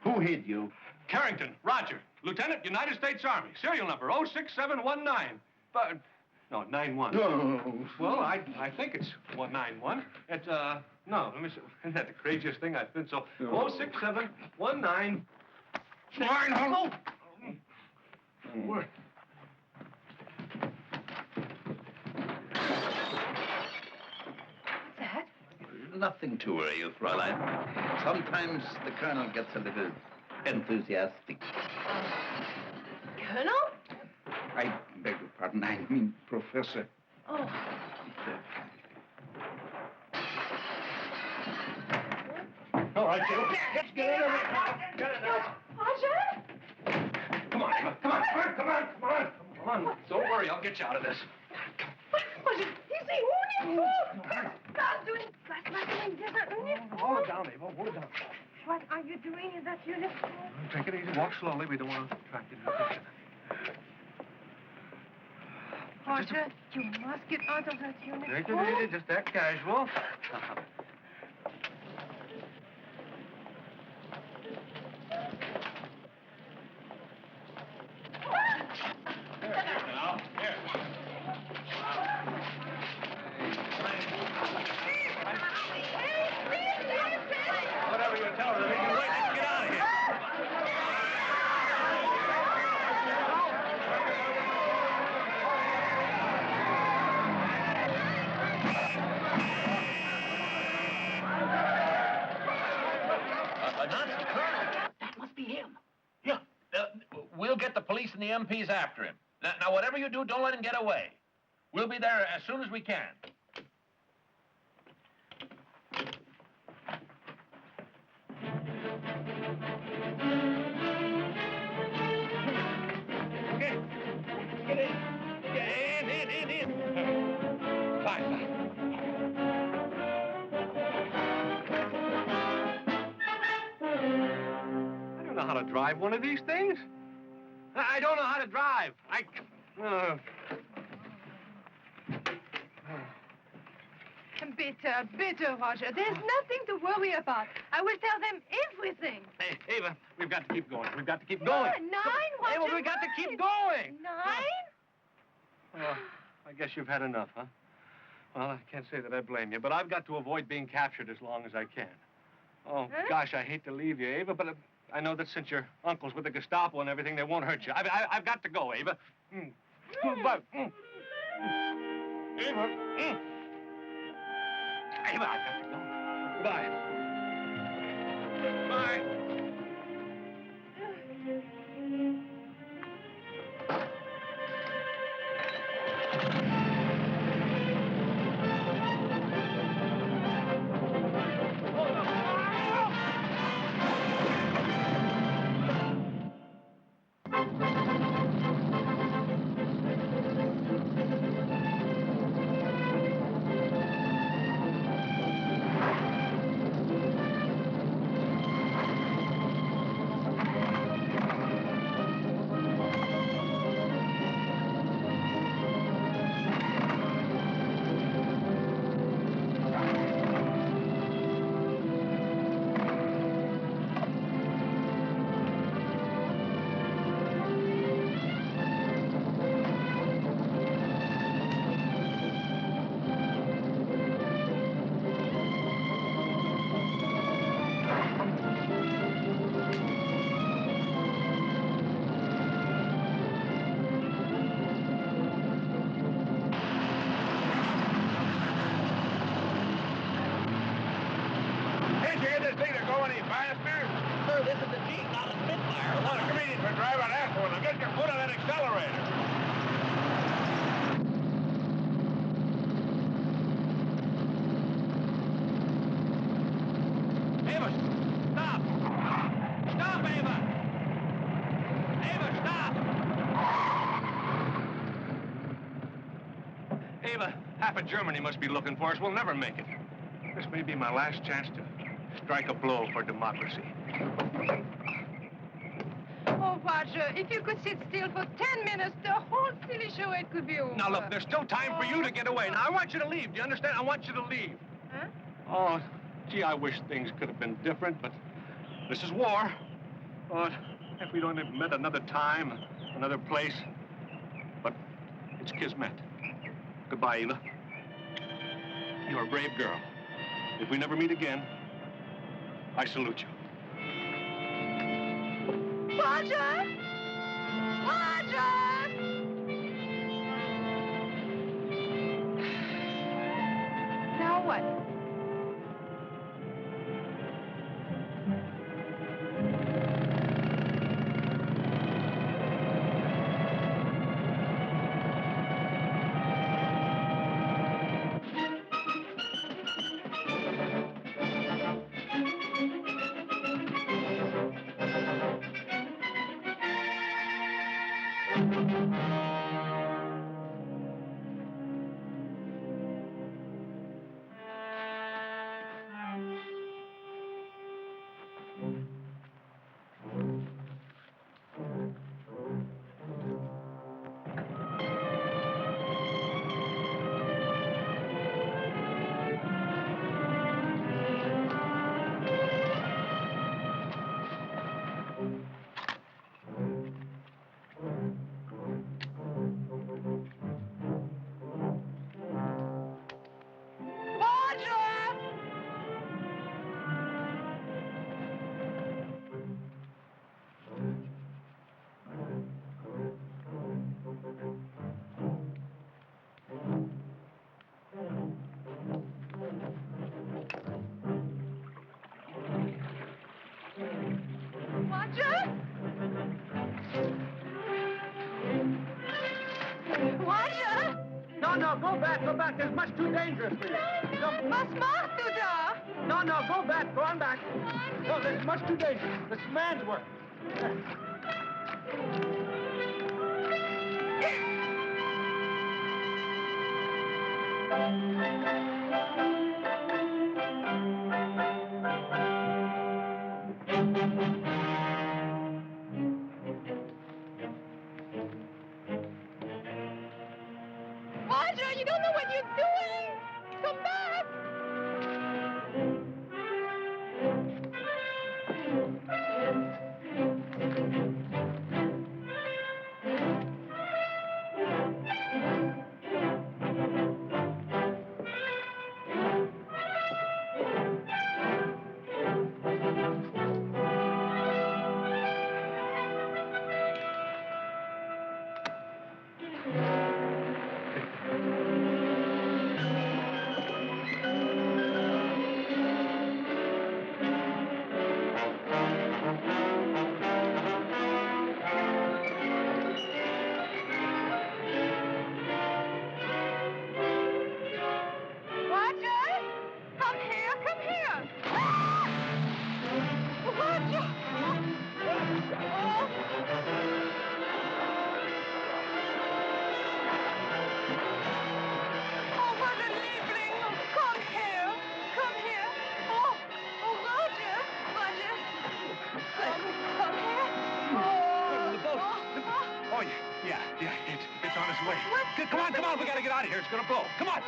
who hid you? Carrington, Roger. Lieutenant, United States Army. Serial number 06719. But... No, 91. No. Well, I think it's 191. It's, no, let me see. Isn't that the craziest thing? I've been so... 06719... Oh. What? That? Nothing to worry you, Fräulein. Sometimes the colonel gets a little enthusiastic. Colonel? I beg your pardon. I mean, Professor. Oh. All right, Jill. Let's get in there. Get in there. Roger? Come on. Don't worry, I'll get you out of this. What is he uniform? Stop doing blackmailing dieser uniform. Hold it down, Eva. Hold it down. What are you doing in that uniform? Take it easy. Walk slowly. We don't want to attract any attention. Roger, you must get out of that uniform. Take it easy. Just act casual. Whatever you tell her, they can wait. Let's get out of here. A Nazi colonel? That must be him. Yeah. We'll get the police and the MPs after him. Now, whatever you do, don't let him get away. We'll be there as soon as we can. Okay. Get in. In. Fine. I don't know how to drive one of these things. I don't know how to drive. Bitter, Roger. There's nothing to worry about. I will tell them everything. Hey, Eva, we've got to keep going. We've got to keep No, going. 9, Roger. Eva, we've got to keep going. 9? Well, I guess you've had enough, huh? Well, I can't say that I blame you, but I've got to avoid being captured as long as I can. Oh, gosh, I hate to leave you, Eva, but I know that since your uncle's with the Gestapo and everything, they won't hurt you. I've got to go, Eva. But, Eva. Eva, I've got to go. Bye. Bye. ready, faster. Sir, this is a Jeep, not a Spitfire. Come on, come in for driving that one. Now get your foot on that accelerator. Ava, stop! Stop, Ava! Ava, stop! Ava, half of Germany must be looking for us. We'll never make it. This may be my last chance to strike a blow for democracy. Oh, Roger, if you could sit still for 10 minutes, the whole silly charade could be over. Now, look, there's still time for you to get away. Now, I want you to leave. Do you understand? I want you to leave. Huh? Oh, gee, I wish things could have been different, but this is war. Oh, if we'd only met another time, another place. But it's kismet. Goodbye, Eva. You're a brave girl. If we never meet again, I salute you. Roger! Roger! Now what? Go back. It's much too dangerous for you. Was machst du da? No, go back. Go on back. No, this is much too dangerous. This is man's work. Roger, you don't know what you're doing. Come back. It's on its way. Come on, we gotta get out of here. It's gonna blow. Come on.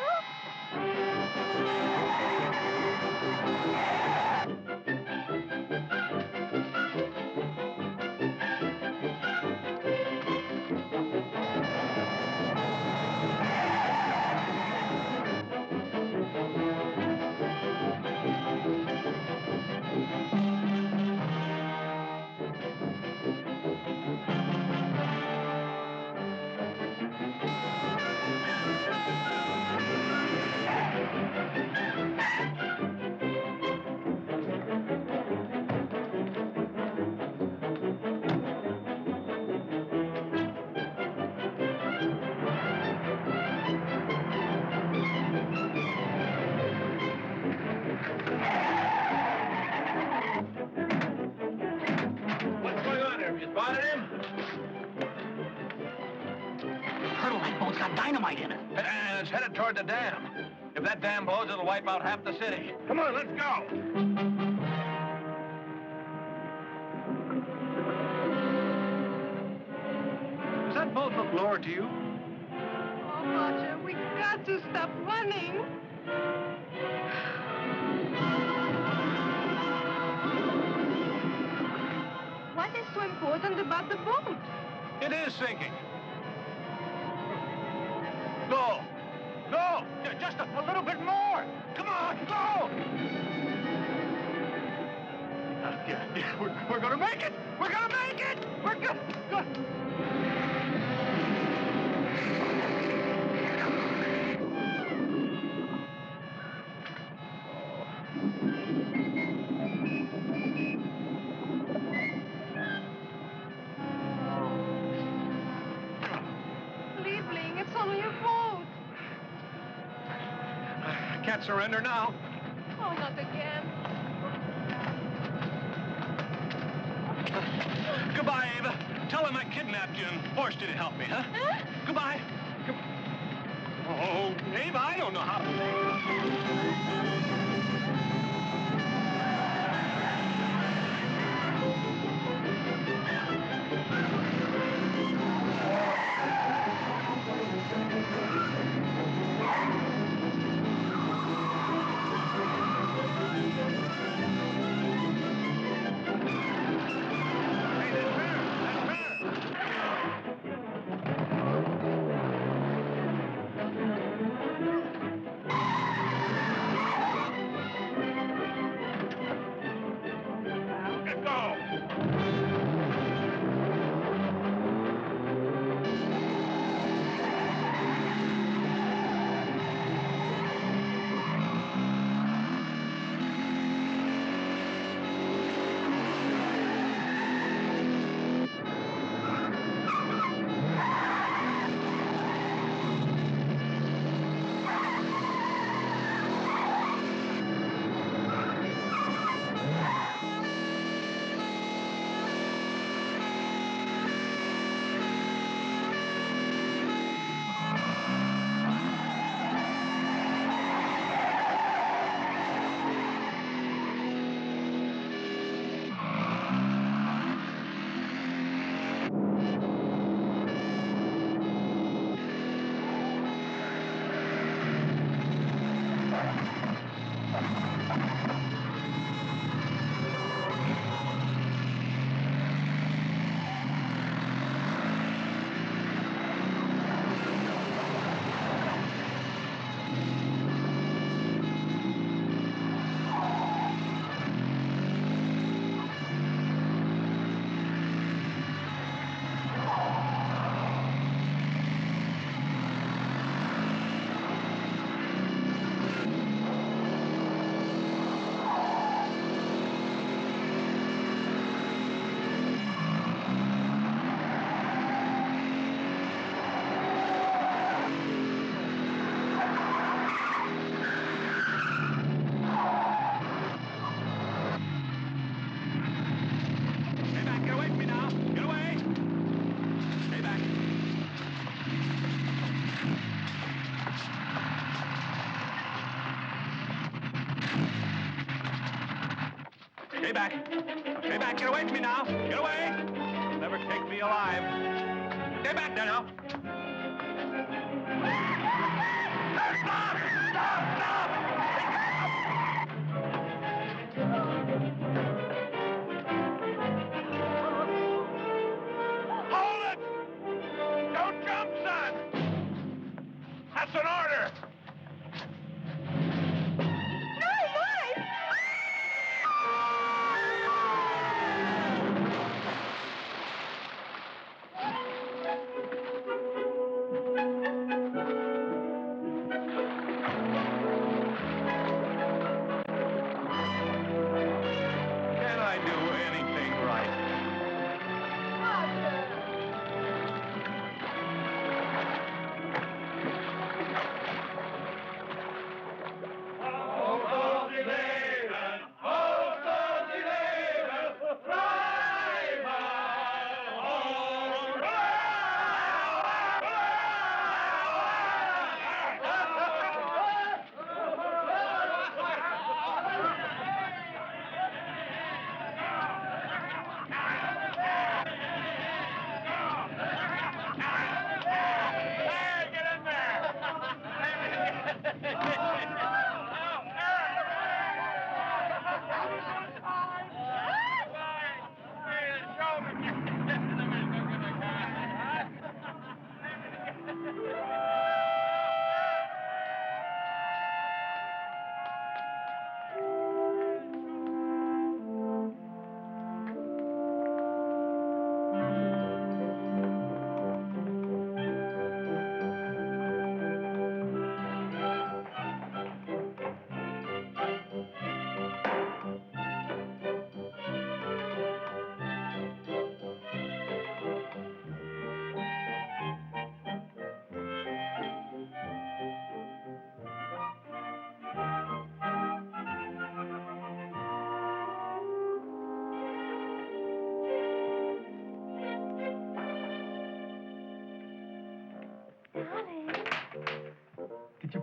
dynamite in it. And it's headed toward the dam. If that dam blows, it'll wipe out half the city. Come on, let's go. Does that boat look lower to you? Oh, Roger, we got to stop running. What is so important about the boat? It is sinking. Go. Go. Just a little bit more. Come on, go. We're gonna make it. We're gonna make it. We're gonna. Liebling, it's only a boat. I can't surrender now. Oh, not again. Goodbye, Ava. Tell him I kidnapped you and forced you to help me, huh? Goodbye. Oh, Ava, I don't know how to... Stay back. Stay back. Get away from me now. Get away. You'll never take me alive. Stay back there now. Stop! Stop! Stop! Hold it! Don't jump, son! That's an order!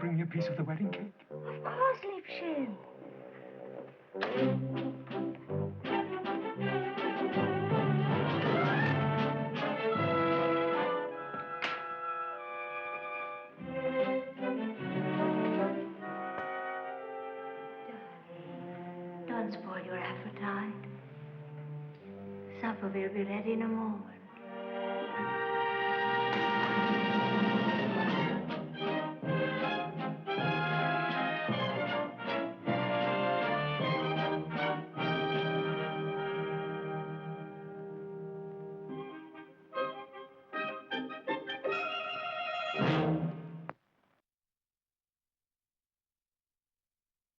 bring me a piece of the wedding cake? Of course, Liebchen. Don't spoil your appetite. Supper will be ready in a moment.